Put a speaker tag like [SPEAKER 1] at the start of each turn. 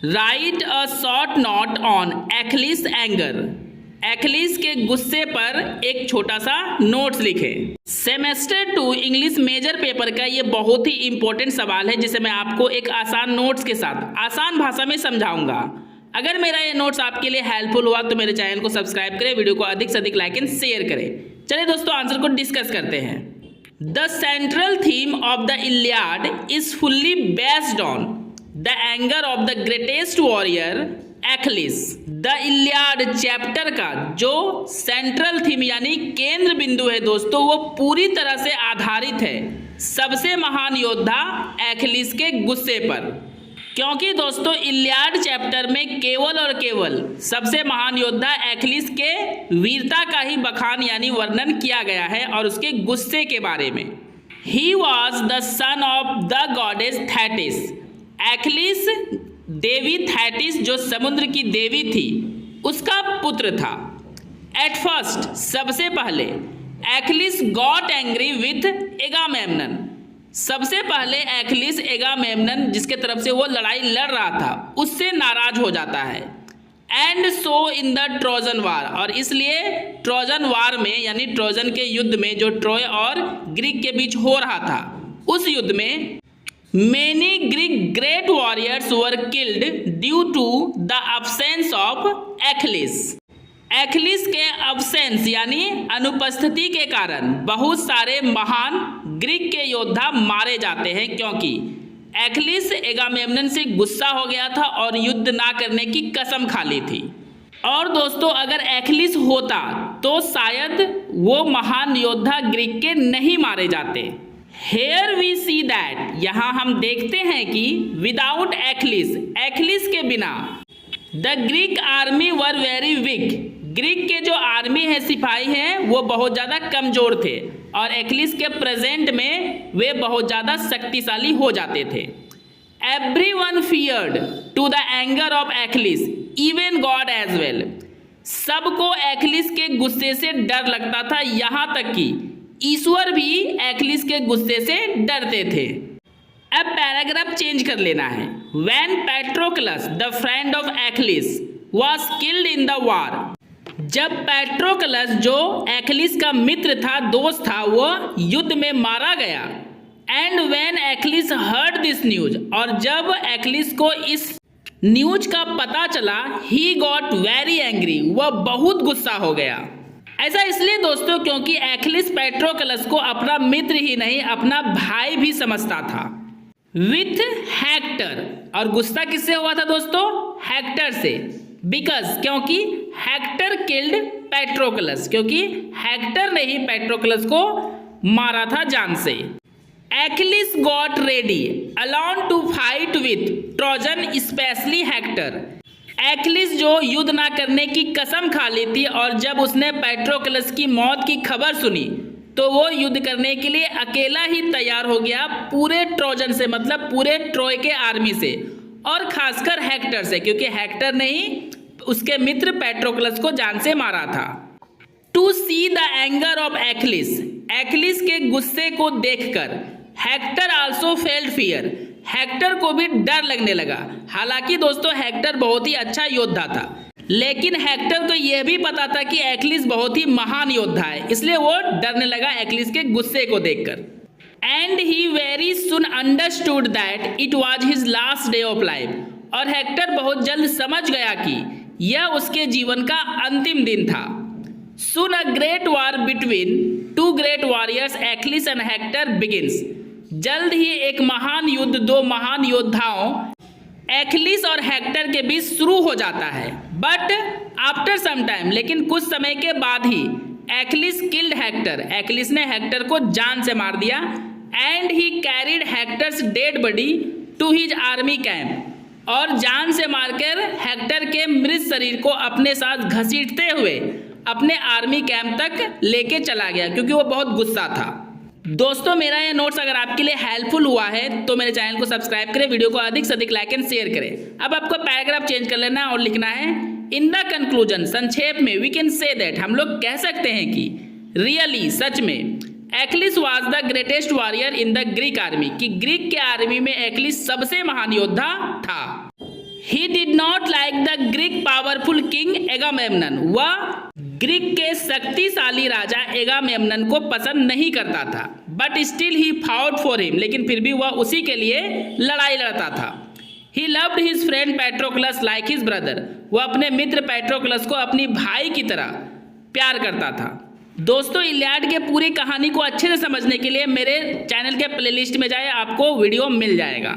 [SPEAKER 1] Right a short note on Achilles anger. Achilles के गुस्से पर एक छोटा सा नोट्स लिखे। सेमेस्टर 2 इंग्लिश मेजर पेपर का ये बहुत ही इंपॉर्टेंट सवाल है जिसे मैं आपको एक आसान नोट्स के साथ आसान भाषा में समझाऊंगा। अगर मेरा ये नोट्स आपके लिए हेल्पफुल हुआ तो मेरे चैनल को सब्सक्राइब करें, वीडियो को अधिक से अधिक लाइक एंड शेयर करें। चलिए दोस्तों आंसर को डिस्कस करते हैं। The central theme of the Iliad is fully based on the anger of the greatest warrior Achilles. The Iliad chapter का जो सेंट्रल थीम यानी केंद्र बिंदु है दोस्तों, वो पूरी तरह से आधारित है सबसे महान योद्धा एखिलीस के गुस्से पर। क्योंकि दोस्तों इलियाड चैप्टर में केवल और केवल सबसे महान योद्धा एखिलीस के वीरता का ही बखान यानी वर्णन किया गया है और उसके गुस्से के बारे में। He was the son of the goddess Thetis. Achilles देवी थेटिस जो समुद्र की देवी थी उसका पुत्र था। एट फर्स्ट सबसे पहले एखिलीस गॉट एंग्री विथ एगामेम्नन। सबसे पहले एखिलीस एगामेम्नन जिसके तरफ से वो लड़ाई लड़ रहा था उससे नाराज हो जाता है। And so in the Trojan war, और इसलिए ट्रोजन वार में यानी ट्रोजन के युद्ध में जो ट्रोय और ग्रीक के बीच हो रहा था उस युद्ध में many Greek great warriors were killed due to the absence of Achilles. Achilles के अब्सेंस यानी अनुपस्थिति के कारण बहुत सारे महान ग्रीक के योद्धा मारे जाते हैं क्योंकि एखिलीस एगामेम्नन से गुस्सा हो गया था और युद्ध ना करने की कसम खा ली थी। और दोस्तों अगर एखिलीस होता तो शायद वो महान योद्धा ग्रीक के नहीं मारे जाते। हेयर वी सी दैट, यहाँ हम देखते हैं कि विदाउट एखिलीस, एखिलीस के बिना the Greek army were very weak. Greek के जो आर्मी है, सिपाही हैं, वो बहुत ज़्यादा कमज़ोर थे और एखिलीस के प्रेजेंट में वे बहुत ज़्यादा शक्तिशाली हो जाते थे। Everyone feared to the anger of Achilles even god as well. सबको एखिलीस के गुस्से से डर लगता था, यहाँ तक कि ईश्वर भी एखिलीस के गुस्से से डरते थे। अब पैराग्राफ चेंज कर लेना है। When Patroclus the friend of Achilles was killed in the war. जब पेट्रोक्लस जो एखिलीस का मित्र था, दोस्त था, वो युद्ध में मारा गया। And when Achilles heard this news, और जब एखिलीस को इस न्यूज का पता चला, ही गॉट वेरी एंग्री, वह बहुत गुस्सा हो गया। ऐसा इसलिए दोस्तों क्योंकि एखिलीस पेट्रोक्लस को अपना मित्र ही नहीं अपना भाई भी समझता था। विथ हेक्टर, और गुस्सा किससे हुआ था दोस्तों? हेक्टर से। बिकॉज क्योंकि हेक्टर किल्ड पेट्रोक्लस, क्योंकि हेक्टर ने ही पेट्रोक्लस को मारा था जान से। Achilles got ready alone to fight with Trojan specially Hector. Achilles जो युद्ध ना करने की कसम खा ली थी और जब उसने पेट्रोक्लस की मौत की खबर सुनी तो वो युद्ध करने के लिए अकेला ही तैयार हो गया पूरे ट्रोजन से, मतलब पूरे ट्रोय के आर्मी से, और खासकर हेक्टर से, क्योंकि हेक्टर ने ही उसके मित्र पेट्रोक्लस को जान से मारा था। To see the anger of Achilles, Achilles के गुस्से को देखकर Hector also felt fear, Hector को भी डर लगने लगा। हालांकि दोस्तों हेक्टर बहुत ही अच्छा योद्धा था, लेकिन हेक्टर को यह भी पता था कि एखिलीस बहुत ही महान योद्धा है, इसलिए वो डरने लगा एखिलीस के गुस्से को देखकर। And he very soon understood that it was his last day of life, और हेक्टर बहुत जल्द समझ गया कि यह उसके जीवन का अंतिम दिन था। Soon a great war between two great warriors Achilles and Hector begins. जल्द ही एक महान युद्ध दो महान योद्धाओं एखिलीस और हेक्टर के बीच शुरू हो जाता है। बट आफ्टर सम टाइम, लेकिन कुछ समय के बाद ही एखिलीस किल्ड हेक्टर, एखिलीस ने हेक्टर को जान से मार दिया। And he carried Hector's dead body to his army camp, और जान से मारकर हेक्टर के मृत शरीर को अपने साथ घसीटते हुए अपने आर्मी कैंप तक लेके चला गया क्योंकि वो बहुत गुस्सा था। दोस्तों मेरा ये नोट्स अगर आपके लिए हेल्पफुल हुआ है तो मेरे चैनल को सब्सक्राइब करें, वीडियो को अधिक से अधिक लाइक एंड शेयर करें। अब आपको पैराग्राफ चेंज कर लेना है और लिखना है इन द कंक्लूजन, संक्षेप में वी कैन से दैट, हम लोग कह सकते हैं कि रियली, सच में, Achilles was the greatest warrior in the Greek army, कि ग्रीक के आर्मी में एखिलीस सबसे महान योद्धा था। He did not like the Greek powerful king Agamemnon, वह ग्रीक के शक्तिशाली राजा एगामेमनन को पसंद नहीं करता था। But still he fought for him, लेकिन फिर भी वह उसी के लिए लड़ाई लड़ता था। He loved his friend Patroclus like his brother, वह अपने मित्र पैट्रोक्लस को अपनी भाई की तरह प्यार करता था। दोस्तों, इलियाड के पूरी कहानी को अच्छे से समझने के लिए मेरे चैनल के प्लेलिस्ट में जाए, आपको वीडियो मिल जाएगा।